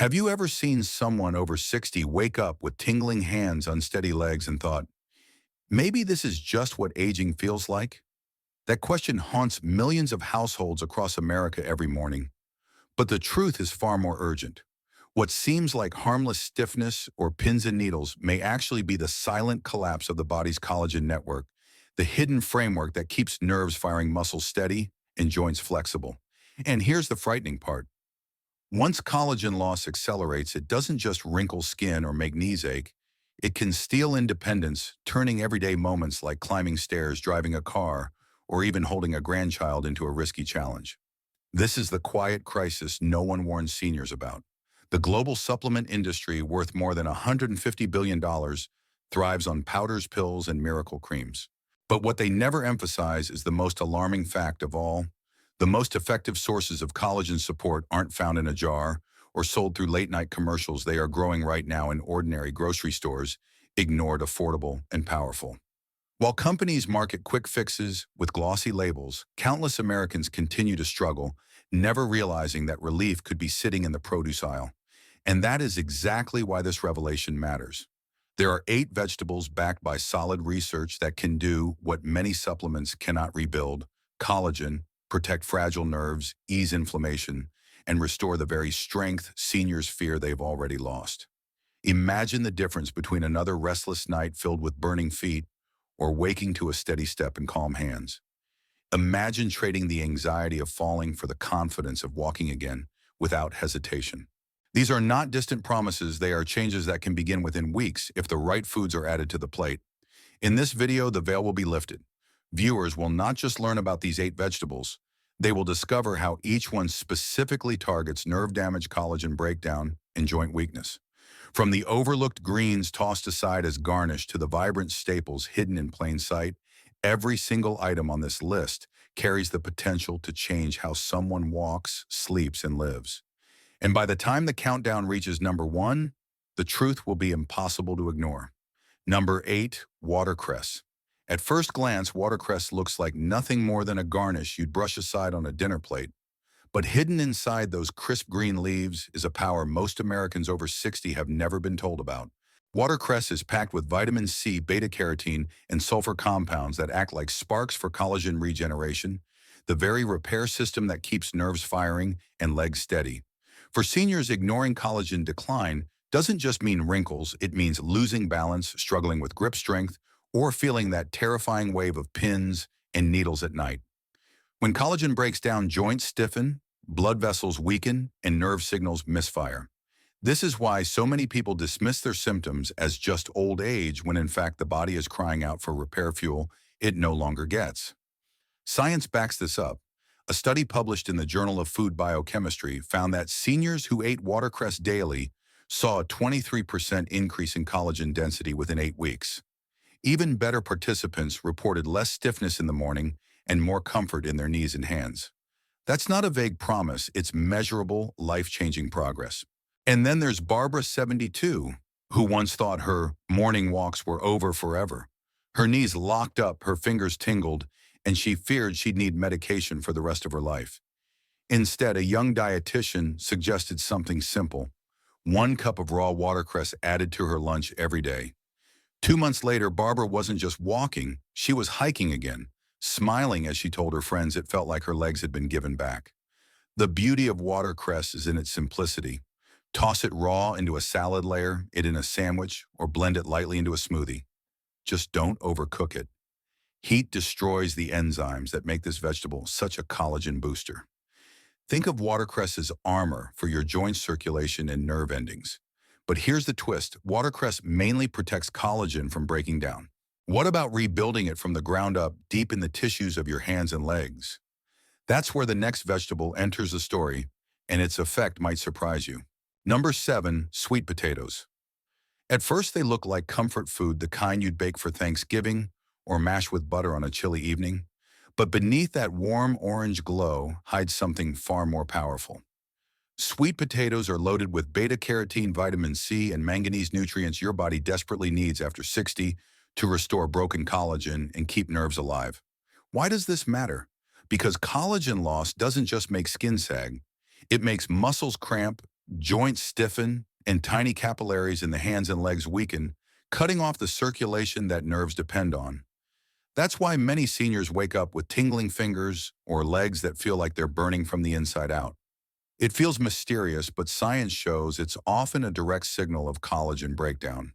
Have you ever seen someone over 60 wake up with tingling hands, unsteady legs, and thought, maybe this is just what aging feels like? That question haunts millions of households across America every morning. But the truth is far more urgent. What seems like harmless stiffness or pins and needles may actually be the silent collapse of the body's collagen network, the hidden framework that keeps nerves firing, muscles steady, and joints flexible. And here's the frightening part. Once collagen loss accelerates, it doesn't just wrinkle skin or make knees ache. It can steal independence, turning everyday moments like climbing stairs, driving a car, or even holding a grandchild into a risky challenge. This is the quiet crisis no one warns seniors about. The global supplement industry, worth more than $150 billion, thrives on powders, pills, and miracle creams. But what they never emphasize is the most alarming fact of all. The most effective sources of collagen support aren't found in a jar or sold through late-night commercials. They are growing right now in ordinary grocery stores, ignored, affordable, and powerful. While companies market quick fixes with glossy labels, countless Americans continue to struggle, never realizing that relief could be sitting in the produce aisle. And that is exactly why this revelation matters. There are 8 vegetables backed by solid research that can do what many supplements cannot: rebuild collagen, protect fragile nerves, ease inflammation, and restore the very strength seniors fear they've already lost. Imagine the difference between another restless night filled with burning feet or waking to a steady step and calm hands. Imagine trading the anxiety of falling for the confidence of walking again without hesitation. These are not distant promises. They are changes that can begin within weeks if the right foods are added to the plate. In this video, the veil will be lifted. Viewers will not just learn about these 8 vegetables. They will discover how each one specifically targets nerve damage, collagen breakdown, and joint weakness. From the overlooked greens tossed aside as garnish to the vibrant staples hidden in plain sight, every single item on this list carries the potential to change how someone walks, sleeps, and lives. And by the time the countdown reaches number 1, the truth will be impossible to ignore. Number 8, watercress. At first glance, watercress looks like nothing more than a garnish you'd brush aside on a dinner plate. But hidden inside those crisp green leaves is a power most Americans over 60 have never been told about. Watercress is packed with vitamin C, beta-carotene, and sulfur compounds that act like sparks for collagen regeneration, the very repair system that keeps nerves firing and legs steady. For seniors, ignoring collagen decline doesn't just mean wrinkles. It means losing balance, struggling with grip strength, or feeling that terrifying wave of pins and needles at night. When collagen breaks down, joints stiffen, blood vessels weaken, and nerve signals misfire. This is why so many people dismiss their symptoms as just old age when in fact the body is crying out for repair fuel it no longer gets. Science backs this up. A study published in the Journal of Food Biochemistry found that seniors who ate watercress daily saw a 23% increase in collagen density within 8 weeks. Even better, participants reported less stiffness in the morning and more comfort in their knees and hands. That's not a vague promise, it's measurable, life-changing progress. And then there's Barbara, 72, who once thought her morning walks were over forever. Her knees locked up, her fingers tingled, and she feared she'd need medication for the rest of her life. Instead, a young dietitian suggested something simple: 1 cup of raw watercress added to her lunch every day. 2 months later, Barbara wasn't just walking, she was hiking again, smiling as she told her friends it felt like her legs had been given back. The beauty of watercress is in its simplicity. Toss it raw into a salad, layer it in a sandwich, or blend it lightly into a smoothie. Just don't overcook it. Heat destroys the enzymes that make this vegetable such a collagen booster. Think of watercress as armor for your joint circulation and nerve endings. But here's the twist: watercress mainly protects collagen from breaking down. What about rebuilding it from the ground up, deep in the tissues of your hands and legs? That's where the next vegetable enters the story, and its effect might surprise you. Number 7, sweet potatoes. At first, they look like comfort food, the kind you'd bake for Thanksgiving or mash with butter on a chilly evening. But beneath that warm orange glow hides something far more powerful. Sweet potatoes are loaded with beta-carotene, vitamin C, and manganese, nutrients your body desperately needs after 60 to restore broken collagen and keep nerves alive. Why does this matter? Because collagen loss doesn't just make skin sag. It makes muscles cramp, joints stiffen, and tiny capillaries in the hands and legs weaken, cutting off the circulation that nerves depend on. That's why many seniors wake up with tingling fingers or legs that feel like they're burning from the inside out. It feels mysterious, but science shows it's often a direct signal of collagen breakdown.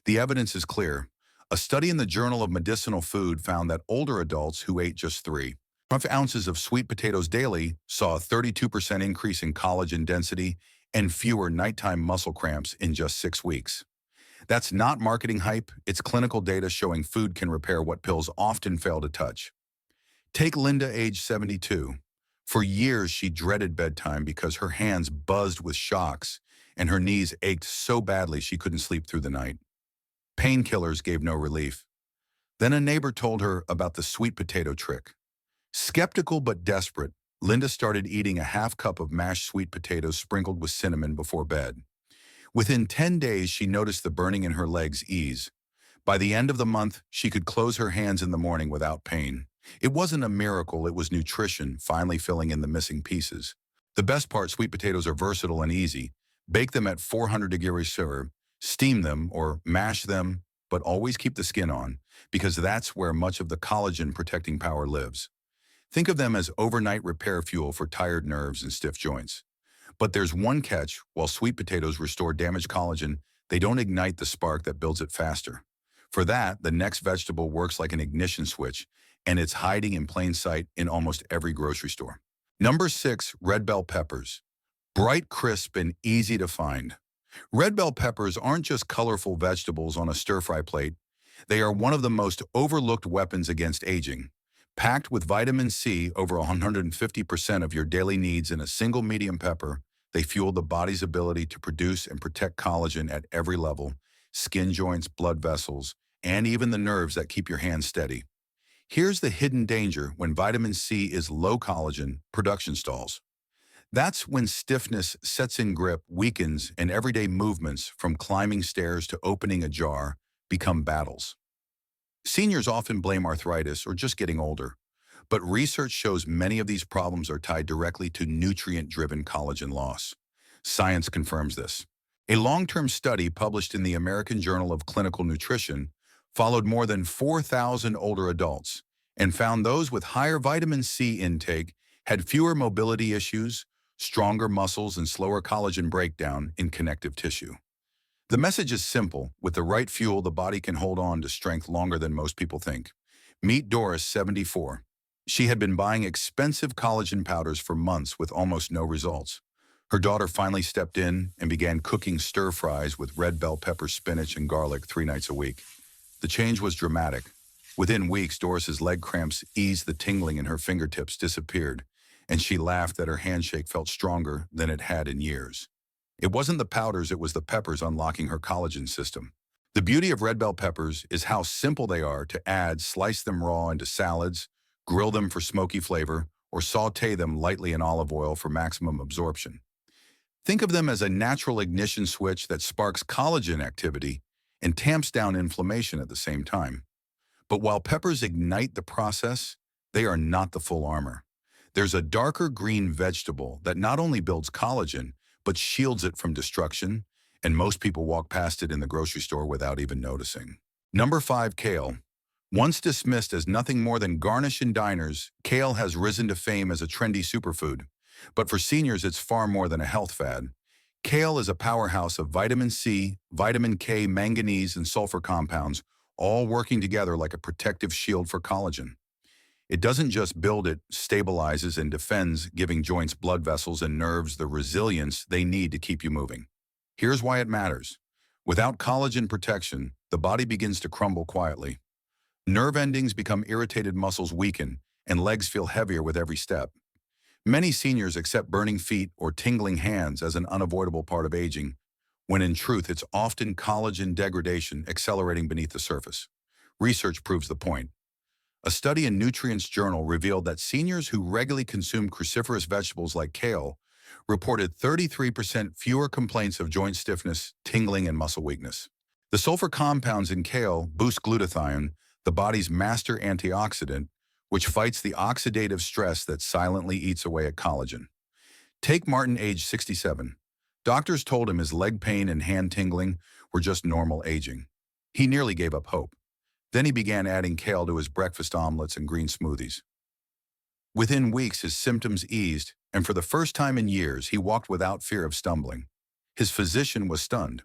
The evidence is clear. A study in the Journal of Medicinal Food found that older adults who ate just 3.5 ounces of sweet potatoes daily saw a 32% increase in collagen density and fewer nighttime muscle cramps in just 6 weeks. That's not marketing hype, it's clinical data showing food can repair what pills often fail to touch. Take Linda, age 72. For years, she dreaded bedtime because her hands buzzed with shocks and her knees ached so badly she couldn't sleep through the night. Painkillers gave no relief. Then a neighbor told her about the sweet potato trick. Skeptical but desperate, Linda started eating a half cup of mashed sweet potatoes sprinkled with cinnamon before bed. Within 10 days, she noticed the burning in her legs ease. By the end of the month, she could close her hands in the morning without pain. It wasn't a miracle, it was nutrition finally filling in the missing pieces. The best part, sweet potatoes are versatile and easy. Bake them at 400 degrees Celsius, steam them or mash them, but always keep the skin on, because that's where much of the collagen protecting power lives. Think of them as overnight repair fuel for tired nerves and stiff joints. But there's one catch: while sweet potatoes restore damaged collagen, they don't ignite the spark that builds it faster. For that, the next vegetable works like an ignition switch, and it's hiding in plain sight in almost every grocery store. Number 6, red bell peppers. Bright, crisp, and easy to find. Red bell peppers aren't just colorful vegetables on a stir-fry plate. They are one of the most overlooked weapons against aging. Packed with vitamin C, over 150% of your daily needs in a single medium pepper, they fuel the body's ability to produce and protect collagen at every level: skin, joints, blood vessels, and even the nerves that keep your hands steady. Here's the hidden danger: when vitamin C is low, collagen production stalls. That's when stiffness sets in, grip weakens, and everyday movements, from climbing stairs to opening a jar, become battles. Seniors often blame arthritis or just getting older, but research shows many of these problems are tied directly to nutrient-driven collagen loss. Science confirms this. A long-term study published in the American Journal of Clinical Nutrition followed more than 4,000 older adults and found those with higher vitamin C intake had fewer mobility issues, stronger muscles, and slower collagen breakdown in connective tissue. The message is simple: with the right fuel, the body can hold on to strength longer than most people think. Meet Doris, 74. She had been buying expensive collagen powders for months with almost no results. Her daughter finally stepped in and began cooking stir-fries with red bell pepper, spinach, and garlic 3 nights a week. The change was dramatic. Within weeks, Doris's leg cramps eased, the tingling in her fingertips disappeared, and she laughed that her handshake felt stronger than it had in years. It wasn't the powders, it was the peppers unlocking her collagen system. The beauty of red bell peppers is how simple they are to add. Slice them raw into salads, grill them for smoky flavor, or saute them lightly in olive oil for maximum absorption. Think of them as a natural ignition switch that sparks collagen activity and tamps down inflammation at the same time. But while peppers ignite the process, they are not the full armor. There's a darker green vegetable that not only builds collagen, but shields it from destruction, and most people walk past it in the grocery store without even noticing. Number 5, kale. Once dismissed as nothing more than garnish in diners, kale has risen to fame as a trendy superfood. But for seniors, it's far more than a health fad. Kale is a powerhouse of vitamin C, vitamin K, manganese, and sulfur compounds, all working together like a protective shield for collagen. It doesn't just build, it stabilizes and defends, giving joints, blood vessels, and nerves the resilience they need to keep you moving. Here's why it matters. Without collagen protection, the body begins to crumble quietly. Nerve endings become irritated, muscles weaken, and legs feel heavier with every step. Many seniors accept burning feet or tingling hands as an unavoidable part of aging, when in truth it's often collagen degradation accelerating beneath the surface. Research proves the point. A study in Nutrients Journal revealed that seniors who regularly consumed cruciferous vegetables like kale reported 33% fewer complaints of joint stiffness, tingling, and muscle weakness. The sulfur compounds in kale boost glutathione, the body's master antioxidant, which fights the oxidative stress that silently eats away at collagen. Take Martin, age 67. Doctors told him his leg pain and hand tingling were just normal aging. He nearly gave up hope. Then he began adding kale to his breakfast omelets and green smoothies. Within weeks, his symptoms eased, and for the first time in years, he walked without fear of stumbling. His physician was stunned.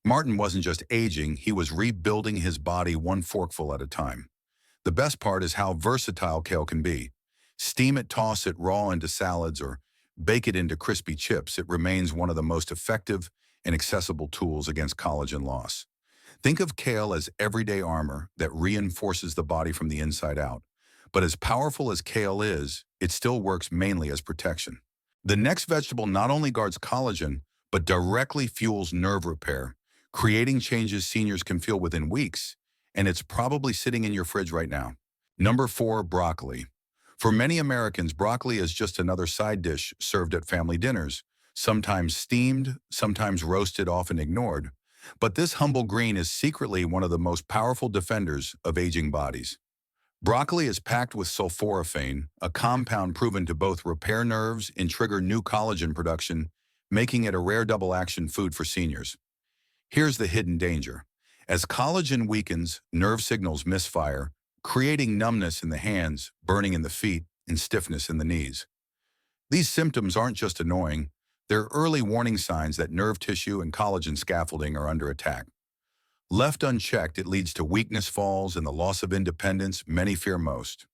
Martin wasn't just aging, he was rebuilding his body one forkful at a time. The best part is how versatile kale can be. Steam it, toss it raw into salads, or bake it into crispy chips. It remains one of the most effective and accessible tools against collagen loss. Think of kale as everyday armor that reinforces the body from the inside out. But as powerful as kale is, it still works mainly as protection. The next vegetable not only guards collagen, but directly fuels nerve repair, creating changes seniors can feel within weeks, and it's probably sitting in your fridge right now. Number 4, broccoli. For many Americans, broccoli is just another side dish served at family dinners, sometimes steamed, sometimes roasted, often ignored. But this humble green is secretly one of the most powerful defenders of aging bodies. Broccoli is packed with sulforaphane, a compound proven to both repair nerves and trigger new collagen production, making it a rare double-action food for seniors. Here's the hidden danger. As collagen weakens, nerve signals misfire, creating numbness in the hands, burning in the feet, and stiffness in the knees. These symptoms aren't just annoying, they're early warning signs that nerve tissue and collagen scaffolding are under attack. Left unchecked, it leads to weakness, falls, and the loss of independence many fear most.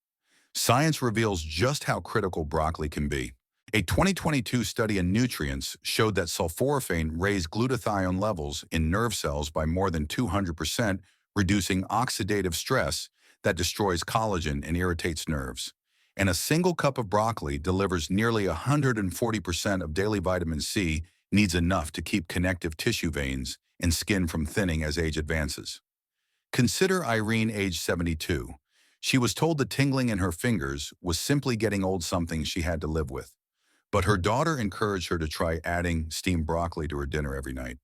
Science reveals just how critical broccoli can be. A 2022 study in Nutrients showed that sulforaphane raised glutathione levels in nerve cells by more than 200%, reducing oxidative stress that destroys collagen and irritates nerves. And a single cup of broccoli delivers nearly 140% of daily vitamin C, needs enough to keep connective tissue veins and skin from thinning as age advances. Consider Irene, age 72. She was told the tingling in her fingers was simply getting old, something she had to live with. But her daughter encouraged her to try adding steamed broccoli to her dinner every night.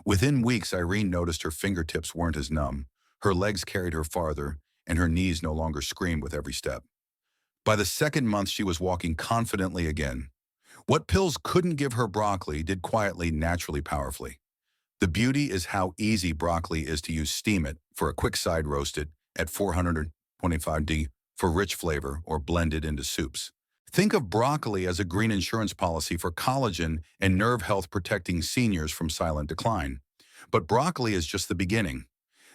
Within weeks, Irene noticed her fingertips weren't as numb, her legs carried her farther, and her knees no longer screamed with every step. By the second month, she was walking confidently again. What pills couldn't give her, broccoli did quietly, naturally, powerfully. The beauty is how easy broccoli is to use. Steam it for a quick side, roast it at 425°C for rich flavor, or blend it into soups. Think of broccoli as a green insurance policy for collagen and nerve health, protecting seniors from silent decline. But broccoli is just the beginning.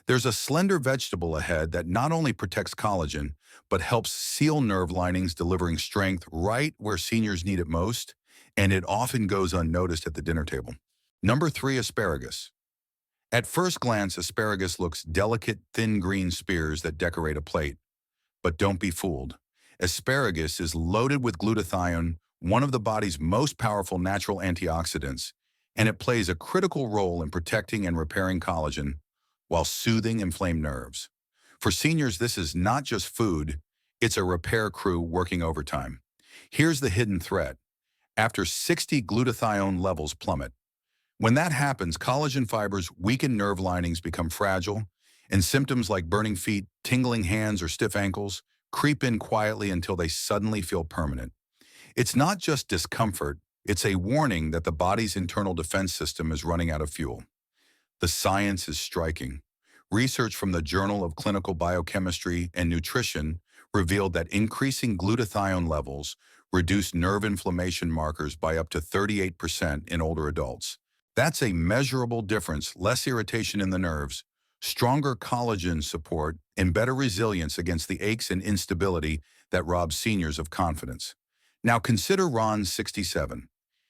There's a slender vegetable ahead that not only protects collagen, but helps seal nerve linings, delivering strength right where seniors need it most, and it often goes unnoticed at the dinner table. Number 3, asparagus. At first glance, asparagus looks delicate, thin green spears that decorate a plate. But don't be fooled. Asparagus is loaded with glutathione, one of the body's most powerful natural antioxidants, and it plays a critical role in protecting and repairing collagen while soothing inflamed nerves. For seniors, this is not just food, it's a repair crew working overtime. Here's the hidden threat. After 60, glutathione levels plummet. When that happens, collagen fibers weaken, nerve linings become fragile, and symptoms like burning feet, tingling hands, or stiff ankles creep in quietly until they suddenly feel permanent. It's not just discomfort, it's a warning that the body's internal defense system is running out of fuel. The science is striking. Research from the Journal of Clinical Biochemistry and Nutrition revealed that increasing glutathione levels reduced nerve inflammation markers by up to 38% in older adults. That's a measurable difference: less irritation in the nerves, stronger collagen support, and better resilience against the aches and instability that rob seniors of confidence. Now consider Ron, 67.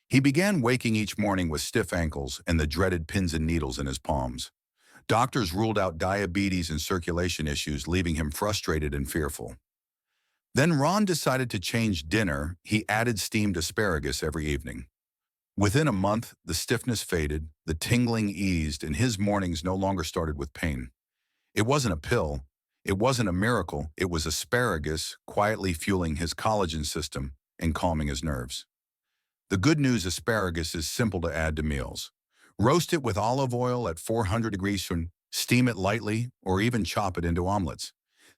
He began waking each morning with stiff ankles and the dreaded pins and needles in his palms. Doctors ruled out diabetes and circulation issues, leaving him frustrated and fearful. Then Ron decided to change dinner. He added steamed asparagus every evening. Within a month, the stiffness faded, the tingling eased, and his mornings no longer started with pain. It wasn't a pill, it wasn't a miracle, it was asparagus quietly fueling his collagen system and calming his nerves. The good news: asparagus is simple to add to meals. Roast it with olive oil at 400 degrees, steam it lightly, or even chop it into omelets.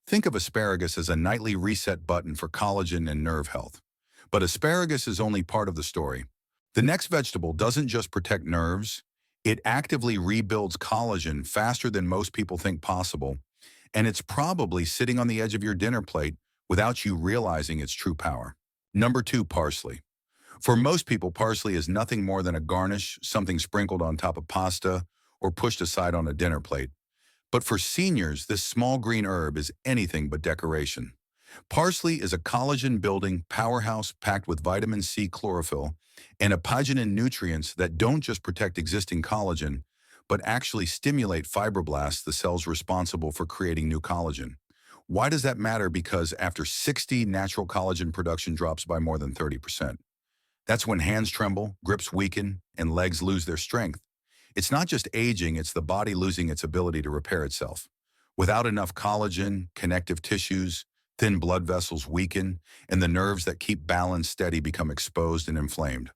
Think of asparagus as a nightly reset button for collagen and nerve health. But asparagus is only part of the story. The next vegetable doesn't just protect nerves, it actively rebuilds collagen faster than most people think possible, and it's probably sitting on the edge of your dinner plate without you realizing its true power. Number 2, parsley. For most people, parsley is nothing more than a garnish, something sprinkled on top of pasta or pushed aside on a dinner plate. But for seniors, this small green herb is anything but decoration. Parsley is a collagen-building powerhouse packed with vitamin C chlorophyll and epigenin nutrients that don't just protect existing collagen, but actually stimulate fibroblasts, the cells responsible for creating new collagen. Why does that matter? Because after 60, natural collagen production drops by more than 30%. That's when hands tremble, grips weaken, and legs lose their strength. It's not just aging, it's the body losing its ability to repair itself. Without enough collagen, connective tissues, thin blood vessels weaken, and the nerves that keep balance steady become exposed and inflamed.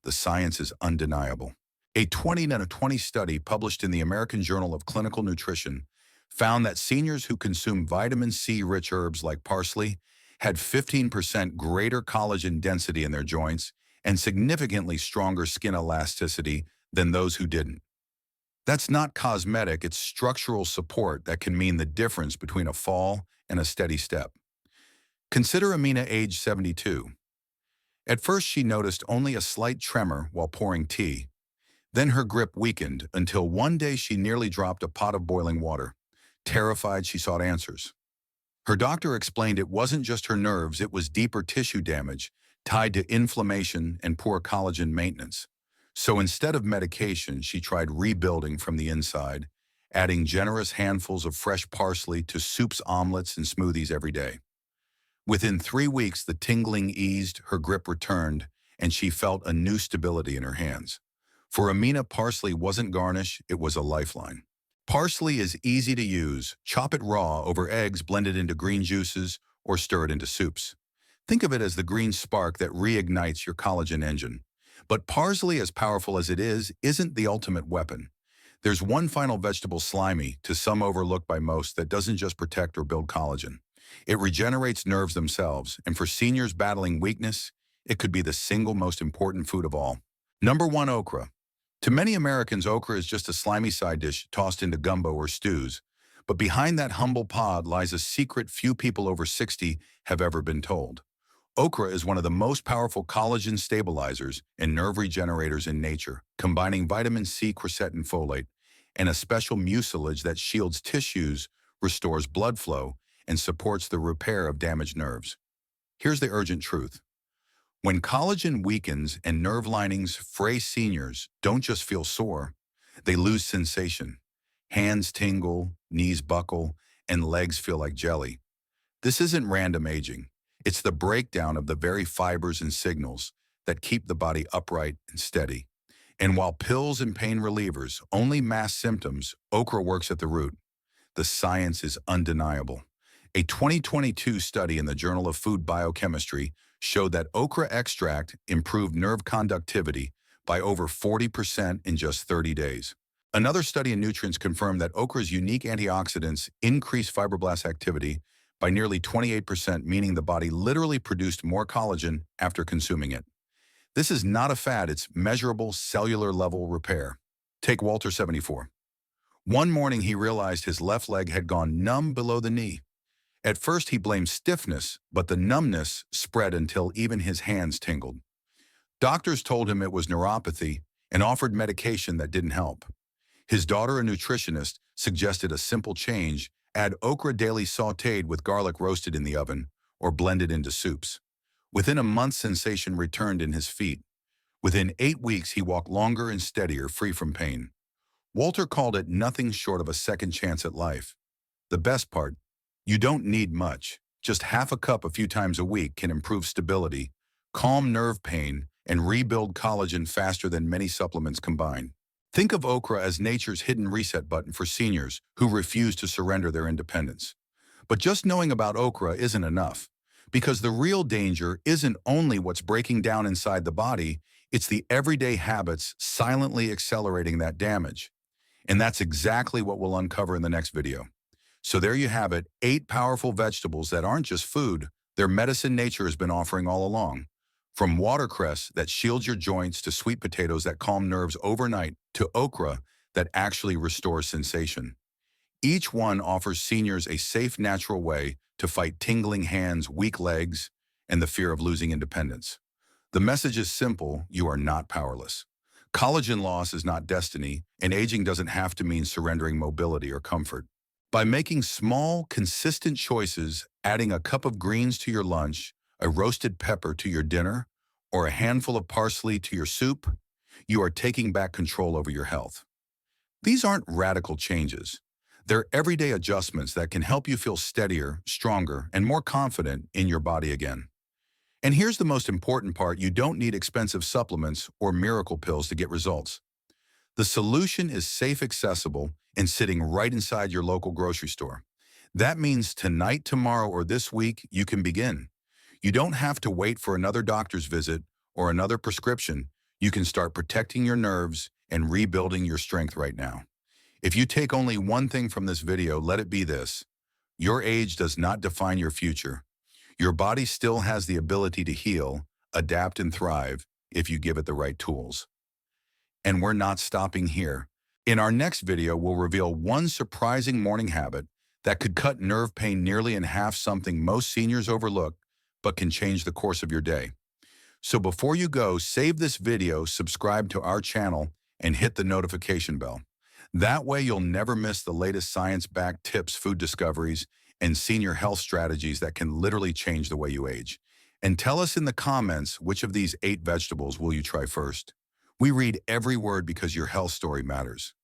The science is undeniable. A 2020 study published in the American Journal of Clinical Nutrition found that seniors who consume vitamin C-rich herbs like parsley had 15% greater collagen density in their joints and significantly stronger skin elasticity than those who didn't. That's not cosmetic, it's structural support that can mean the difference between a fall and a steady step. Consider Amina, age 72. At first, she noticed only a slight tremor while pouring tea. Then her grip weakened until one day she nearly dropped a pot of boiling water. Terrified, she sought answers. Her doctor explained it wasn't just her nerves, it was deeper tissue damage tied to inflammation and poor collagen maintenance. So instead of medication, she tried rebuilding from the inside, adding generous handfuls of fresh parsley to soups, omelets, and smoothies every day. Within 3 weeks, the tingling eased, her grip returned, and she felt a new stability in her hands. For Amina, parsley wasn't garnish, it was a lifeline. Parsley is easy to use. Chop it raw over eggs, blend it into green juices, or stir it into soups. Think of it as the green spark that reignites your collagen engine. But parsley, as powerful as it is, isn't the ultimate weapon. There's one final vegetable, slimy, to some overlooked by most, that doesn't just protect or build collagen. It regenerates nerves themselves, and for seniors battling weakness, it could be the single most important food of all. Number 1, okra. To many Americans, okra is just a slimy side dish tossed into gumbo or stews. But behind that humble pod lies a secret few people over 60 have ever been told. Okra is one of the most powerful collagen stabilizers and nerve regenerators in nature, combining vitamin C, quercetin, and folate, and a special mucilage that shields tissues, restores blood flow, and supports the repair of damaged nerves. Here's the urgent truth. When collagen weakens and nerve linings fray, seniors don't just feel sore, they lose sensation. Hands tingle, knees buckle, and legs feel like jelly. This isn't random aging. It's the breakdown of the very fibers and signals that keep the body upright and steady. And while pills and pain relievers only mask symptoms, okra works at the root. The science is undeniable. A 2022 study in the Journal of Food Biochemistry showed that okra extract improved nerve conductivity by over 40% in just 30 days. Another study in Nutrients confirmed that okra's unique antioxidants increase fibroblast activity by nearly 28%, meaning the body literally produced more collagen after consuming it. This is not a fad, it's measurable cellular level repair. Take Walter, 74. One morning he realized his left leg had gone numb below the knee. At first he blamed stiffness, but the numbness spread until even his hands tingled. Doctors told him it was neuropathy and offered medication that didn't help. His daughter, a nutritionist, suggested a simple change: add okra daily, sautéed with garlic, roasted in the oven, or blended into soups. Within a month, sensation returned in his feet. Within 8 weeks, he walked longer and steadier, free from pain. Walter called it nothing short of a second chance at life. The best part, you don't need much. Just half a cup a few times a week can improve stability, calm nerve pain, and rebuild collagen faster than many supplements combined. Think of okra as nature's hidden reset button for seniors who refuse to surrender their independence. But just knowing about okra isn't enough, because the real danger isn't only what's breaking down inside the body, it's the everyday habits silently accelerating that damage. And that's exactly what we'll uncover in the next video. So there you have it, 8 powerful vegetables that aren't just food, they're medicine nature has been offering all along. From watercress that shields your joints to sweet potatoes that calm nerves overnight to okra that actually restores sensation. Each one offers seniors a safe, natural way to fight tingling hands, weak legs, and the fear of losing independence. The message is simple: you are not powerless. Collagen loss is not destiny, and aging doesn't have to mean surrendering mobility or comfort. By making small, consistent choices, adding a cup of greens to your lunch, a roasted pepper to your dinner, or a handful of parsley to your soup, you are taking back control over your health. These aren't radical changes. They're everyday adjustments that can help you feel steadier, stronger, and more confident in your body again. And here's the most important part: you don't need expensive supplements or miracle pills to get results. The solution is safe, accessible, and sitting right inside your local grocery store. That means tonight, tomorrow, or this week, you can begin. You don't have to wait for another doctor's visit or another prescription. You can start protecting your nerves and rebuilding your strength right now. If you take only one thing from this video, let it be this: your age does not define your future. Your body still has the ability to heal, adapt, and thrive if you give it the right tools. And we're not stopping here. In our next video, we'll reveal one surprising morning habit that could cut nerve pain nearly in half, something most seniors overlook, but can change the course of your day. So before you go, save this video, subscribe to our channel, and hit the notification bell. That way you'll never miss the latest science-backed tips, food discoveries, and senior health strategies that can literally change the way you age. And tell us in the comments, which of these 8 vegetables will you try first? We read every word because your health story matters.